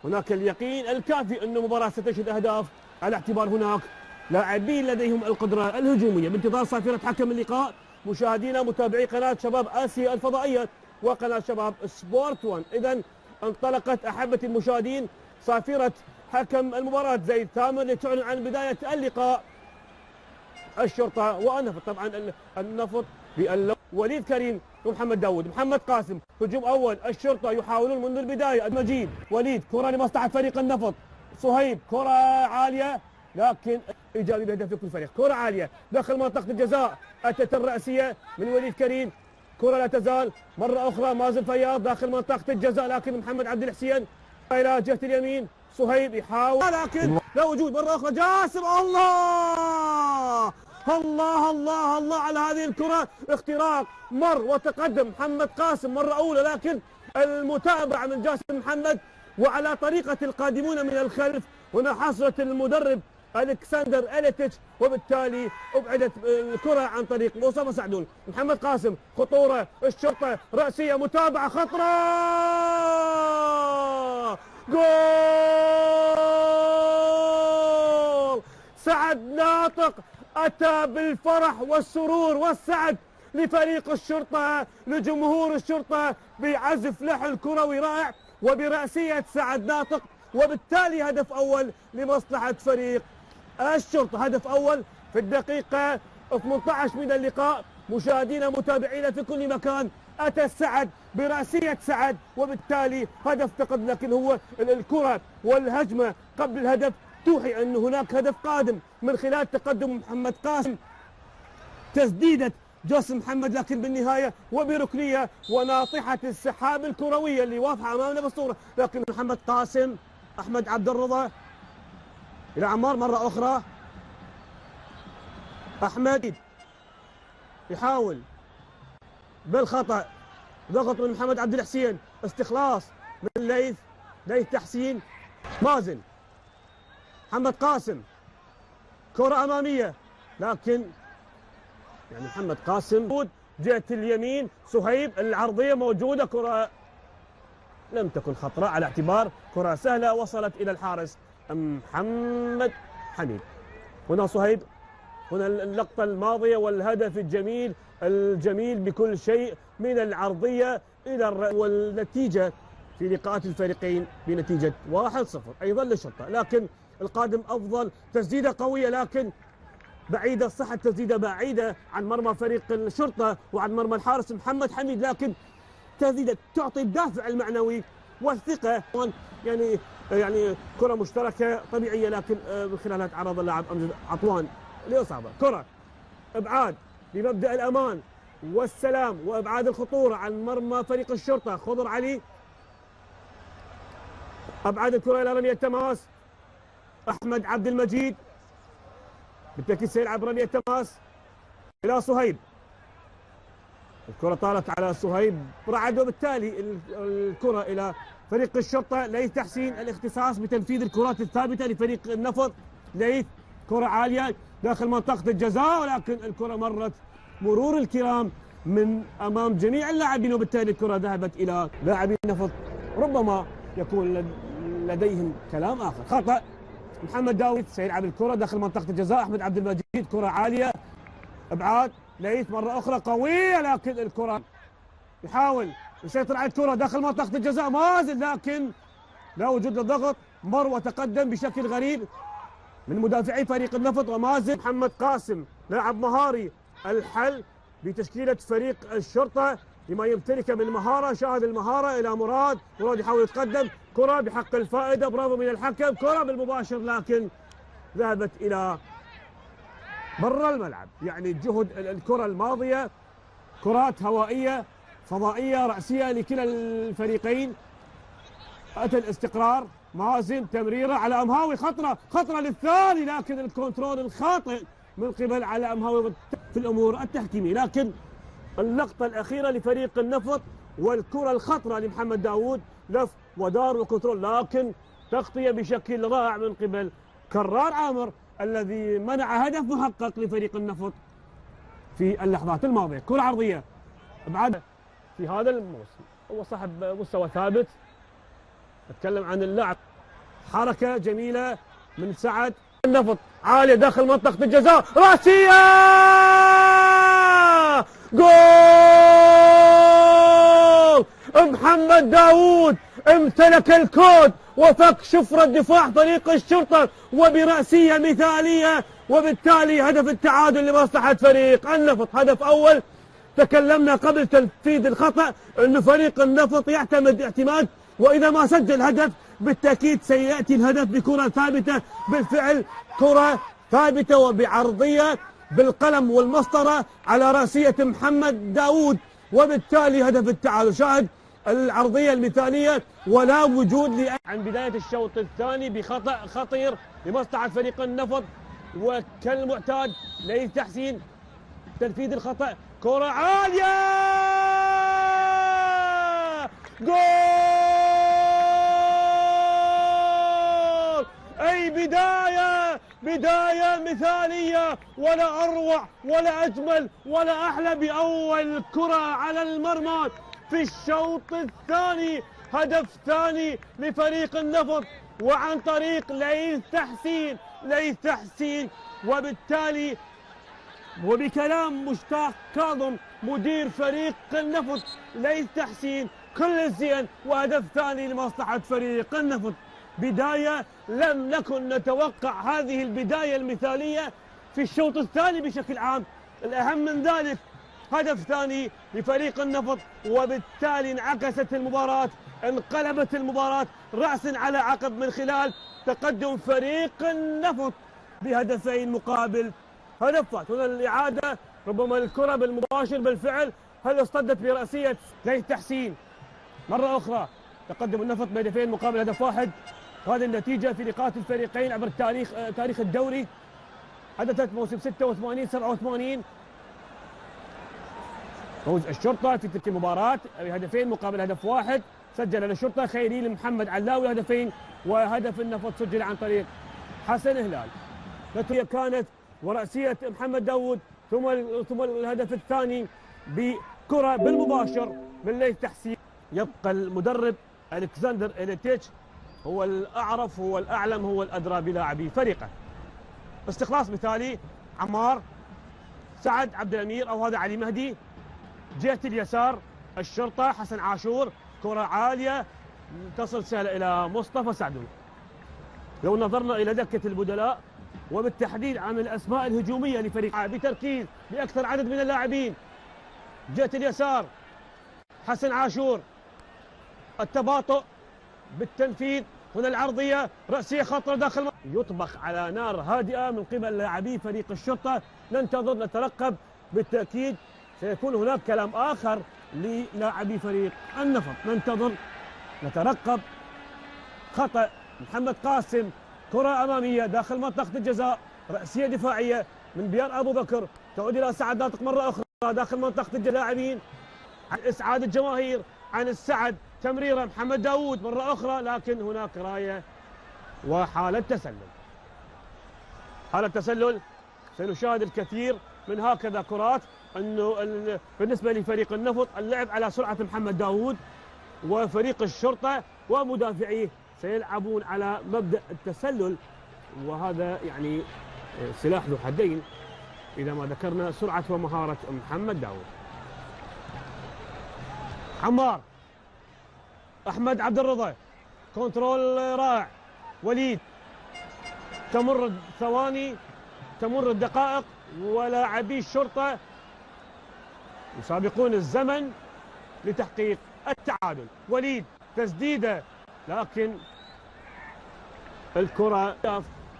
هناك اليقين الكافي أن المباراة ستشهد أهداف، على اعتبار هناك لاعبين لديهم القدرة الهجومية. بانتظار صافرة حكم اللقاء مشاهدينا متابعي قناة شباب آسيا الفضائية وقناة شباب سبورت 1. إذا انطلقت أحبة المشاهدين صافرة حكم المباراة زيد ثامر لتعلن عن بداية اللقاء. الشرطة والنفط، طبعا النفط وليد كريم ومحمد داود. محمد قاسم هجوم أول، الشرطة يحاولون منذ البداية. المجيد وليد كرة لمصلحة فريق النفط. صهيب كرة عالية لكن إيجابي بهدف لكل فريق. كرة عالية داخل منطقة الجزاء، أتت الرأسية من وليد كريم. كرة لا تزال مرة أخرى مازن فياض داخل منطقة الجزاء، لكن محمد عبد الحسين إلى جهة اليمين. صهيب يحاول لكن لا وجود. مرة أخرى جاسم، الله الله الله الله على هذه الكرة، اختراق مر وتقدم محمد قاسم مرة أولى، لكن المتابعة من جاسم محمد وعلى طريقة القادمون من الخلف. هنا حصلة المدرب الكسندر اليتش، وبالتالي ابعدت الكرة عن طريق مصطفى سعدون. محمد قاسم خطورة، الشرطة رأسية، متابعة خطرة، جول! سعد ناطق أتى بالفرح والسرور والسعد لفريق الشرطة، لجمهور الشرطة، بعزف لحن كروي رائع وبرأسية سعد ناطق، وبالتالي هدف أول لمصلحة فريق الشرطة. هدف أول في الدقيقة 18 من اللقاء. مشاهدينا متابعينا في كل مكان، أتى السعد برأسية سعد، وبالتالي هدف تقدم، لكن هو الكرة والهجمة قبل الهدف توحي أن هناك هدف قادم من خلال تقدم محمد قاسم، تسديدة جاسم محمد، لكن بالنهاية وبركنية وناطحة السحاب الكروية اللي واضحة أمامنا بالصورة، لكن محمد قاسم، أحمد عبد الرضا إلى عمار مرة أخرى. أحمد يحاول بالخطأ، ضغط من محمد عبد الحسين، استخلاص من ليث تحسين. مازن، محمد قاسم، كرة أمامية، لكن يعني محمد قاسم جهة اليمين. صهيب العرضية موجودة، كرة لم تكن خطرة على اعتبار كرة سهلة وصلت إلى الحارس محمد حميد. هنا صهيب، هنا اللقطة الماضية والهدف الجميل بكل شيء من العرضية إلى والنتيجة في لقاءات الفريقين بنتيجة 1-0 أيضا للشرطة، لكن القادم أفضل. تسديدة قوية لكن بعيدة، صحة تسديدة بعيدة عن مرمى فريق الشرطة وعن مرمى الحارس محمد حميد، لكن تسديدة تعطي الدافع المعنوي والثقة. يعني كرة مشتركة طبيعية، لكن من خلالها تعرض اللاعب أمجد عطوان لإصابة. كرة إبعاد بمبدأ الأمان والسلام وإبعاد الخطورة عن مرمى فريق الشرطة. خضر علي أبعاد الكرة إلى رمية تماس. أحمد عبد المجيد بالتأكيد سيلعب رمية تماس إلى صهيب. الكرة طالت على صهيب رعد، وبالتالي الكرة إلى فريق الشرطة. ليث تحسين الاختصاص بتنفيذ الكرات الثابتة لفريق النفط. ليث كرة عالية داخل منطقة الجزاء، ولكن الكرة مرت مرور الكرام من أمام جميع اللاعبين، وبالتالي الكرة ذهبت إلى لاعبي النفط. ربما يكون لديهم كلام آخر. خطأ محمد داود سيلعب الكرة داخل منطقة الجزاء. أحمد عبد المجيد كرة عالية، إبعاد. ليث مرة أخرى قوية، لكن الكرة يحاول يسيطر على الكرة داخل منطقة الجزاء مازن، لكن لا وجود للضغط. مر وتقدم بشكل غريب من مدافعي فريق النفط ومازن. محمد قاسم لاعب مهاري، الحل بتشكيلة فريق الشرطة لما يمتلكه من مهارة. شاهد المهارة إلى مراد يحاول يتقدم، كرة بحق الفائدة، برافو من الحكم، كرة بالمباشر لكن ذهبت إلى برا الملعب. يعني جهد الكرة الماضية كرات هوائية فضائية رأسية لكلا الفريقين. أتى الاستقرار. مازن تمريرة على أمهاوي، خطرة للثاني، لكن الكنترول الخاطئ من قبل على أمهاوي في الأمور التحكيمية. لكن اللقطة الأخيرة لفريق النفط والكرة الخطرة لمحمد داود، لف ودار وكنترول، لكن تغطية بشكل رائع من قبل كرار عامر الذي منع هدف محقق لفريق النفط في اللحظات الماضية. كرة عرضية ابعاد في هذا الموسم، هو صاحب مستوى ثابت. اتكلم عن اللاعب حركة جميلة من سعد. النفط عالية داخل منطقة الجزاء، راسية، جول! محمد داوود امتلك الكود وفك شفرة دفاع فريق الشرطة وبرأسية مثالية، وبالتالي هدف التعادل لمصلحة فريق النفط. هدف أول. تكلمنا قبل تنفيذ الخطأ أن فريق النفط يعتمد اعتماد، وإذا ما سجل هدف بالتأكيد سيأتي الهدف بكرة ثابتة. بالفعل كرة ثابتة وبعرضية بالقلم والمسطرة على رأسية محمد داوود، وبالتالي هدف التعادل. شاهد العرضية المثالية ولا وجود عن بداية الشوط الثاني بخطأ خطير لمصلحة فريق النفط، وكالمعتاد ليث تحسين تنفيذ الخطأ. كرة عالية، جول! أي بداية مثالية، ولا أروع ولا أجمل ولا أحلى بأول كرة على المرمى في الشوط الثاني. هدف ثاني لفريق النفط وعن طريق ليث تحسين، وبالتالي وبكلام مشتاق كاظم مدير فريق النفط، ليث تحسين كل الزين، وهدف ثاني لمصلحة فريق النفط. بداية لم نكن نتوقع هذه البداية المثالية في الشوط الثاني بشكل عام. الأهم من ذلك هدف ثاني لفريق النفط، وبالتالي انعكست المباراة، انقلبت المباراة رأسا على عقب من خلال تقدم فريق النفط بهدفين مقابل هدف. هنا الإعادة، ربما الكرة بالمباشر بالفعل، هل اصطدت برأسية ليث تحسين مرة أخرى. تقدم النفط بهدفين مقابل هدف واحد. هذه النتيجة في لقاءات الفريقين عبر تاريخ الدوري. حدثت موسم 86-87. فوز الشرطة في تلك المباراة بهدفين مقابل هدف واحد. سجل للشرطة خيري لمحمد علاوي هدفين، وهدف النفط سجل عن طريق حسن هلال. التي كانت ورأسية محمد داوود، ثم الهدف الثاني بكرة بالمباشر من ليث تحسين. يبقى المدرب ألكسندر إليتيتش هو الأعرف، هو الأعلم، هو الأدرى بلاعبي فريقه. استخلاص مثالي، عمار، سعد عبد الأمير أو هذا علي مهدي. جهة اليسار الشرطة حسن عاشور، كرة عالية تصل سهلة إلى مصطفى سعدون. لو نظرنا إلى دكة البدلاء وبالتحديد عن الأسماء الهجومية لفريق بتركيز بأكثر عدد من اللاعبين. جهة اليسار حسن عاشور، التباطؤ بالتنفيذ، هنا العرضية، رأسية خطرة داخل يطبخ على نار هادئة من قبل لاعبي فريق الشرطة. ننتظر نترقب، بالتأكيد سيكون هناك كلام آخر للاعبي فريق النفط. ننتظر نترقب. خطأ محمد قاسم، كرة أمامية داخل منطقة الجزاء، رأسية دفاعية من بيار أبو بكر، تعود إلى سعد ناطق مرة أخرى داخل منطقة اللاعبين، عن إسعاد الجماهير عن السعد. تمريرة محمد داوود مرة أخرى، لكن هناك راية وحالة تسلل. حالة تسلل. سنشاهد الكثير من هكذا كرات. أنه بالنسبة لفريق النفط اللعب على سرعة محمد داوود، وفريق الشرطة ومدافعيه سيلعبون على مبدأ التسلل، وهذا يعني سلاح ذو حدين إذا ما ذكرنا سرعة ومهارة محمد داوود. عمار، أحمد عبد الرضا، كنترول رائع. وليد، تمر الثواني، تمر الدقائق، ولاعبي الشرطة يسابقون الزمن لتحقيق التعادل. وليد تسديدة، لكن الكرة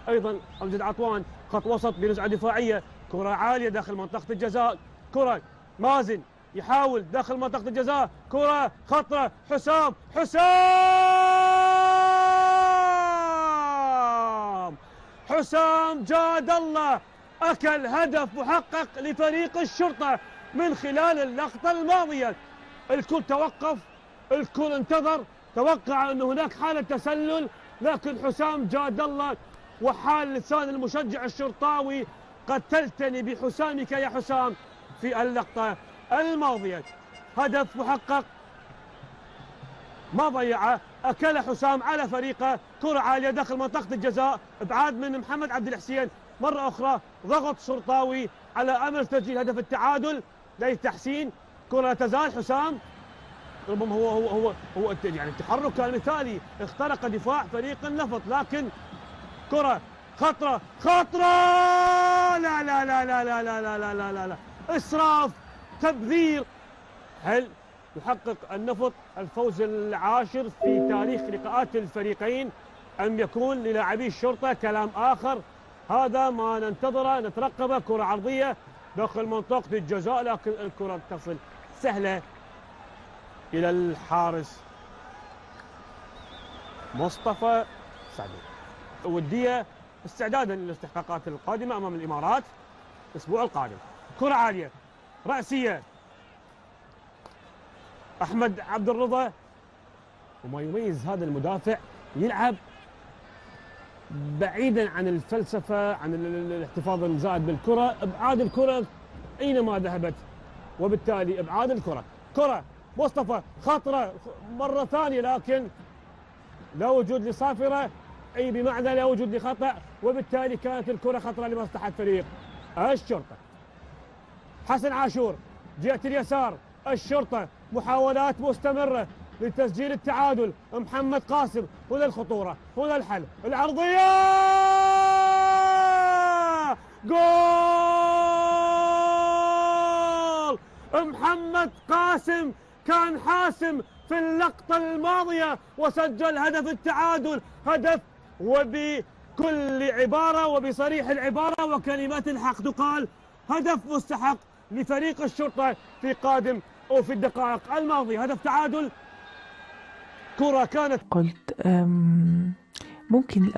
أيضا أمجد عطوان، خط وسط بنزعة دفاعية، كرة عالية داخل منطقة الجزاء. كرة مازن يحاول داخل منطقة الجزاء، كرة خطرة. حسام جاد الله أكل هدف محقق لفريق الشرطة من خلال اللقطة الماضية. الكل توقف، الكل انتظر، توقع أن هناك حالة تسلل، لكن حسام جاد الله وحال لسان المشجع الشرطاوي قتلتني بحسامك يا حسام في اللقطة الماضية. هدف محقق ما ضيعه أكل حسام على فريقه. كرة عالية داخل منطقة الجزاء، ابعاد من محمد عبد الحسين، مرة أخرى ضغط شرطاوي على أمل تسجيل هدف التعادل. ليث تحسين، كرة تزال حسام، ربما هو يعني التحرك كان مثالي، اخترق دفاع فريق النفط، لكن كرة خطرة لا لا لا لا لا لا لا لا لا لا لا إسراف، تبذير. هل يحقق النفط الفوز العاشر في تاريخ لقاءات الفريقين أم يكون للاعبي الشرطة كلام آخر؟ هذا ما ننتظره، نترقبه. كرة عرضية داخل منطقة الجزاء، لكن الكرة تصل سهلة إلى الحارس مصطفى سعدي. ودية استعدادا للاستحقاقات القادمة أمام الإمارات الأسبوع القادم. كرة عالية رأسية أحمد عبد الرضا، وما يميز هذا المدافع يلعب بعيدا عن الفلسفة، عن الاحتفاظ الزائد بالكرة، ابعاد الكرة اينما ذهبت، وبالتالي ابعاد الكرة. كرة مصطفى خطرة مرة ثانية، لكن لا وجود لصافرة، اي بمعنى لا وجود لخطأ، وبالتالي كانت الكرة خطرة لمصلحة فريق الشرطة. حسن عاشور جهة اليسار، الشرطة محاولات مستمرة لتسجيل التعادل. محمد قاسم، هنا الخطورة، هنا الحل، العرضية، جول! محمد قاسم كان حاسم في اللقطة الماضية وسجل هدف التعادل، هدف وبكل عبارة وبصريح العبارة وكلمات الحق تقال هدف مستحق لفريق الشرطة في قادم أو في الدقائق الماضية. هدف تعادل، كرة كانت قلت ممكن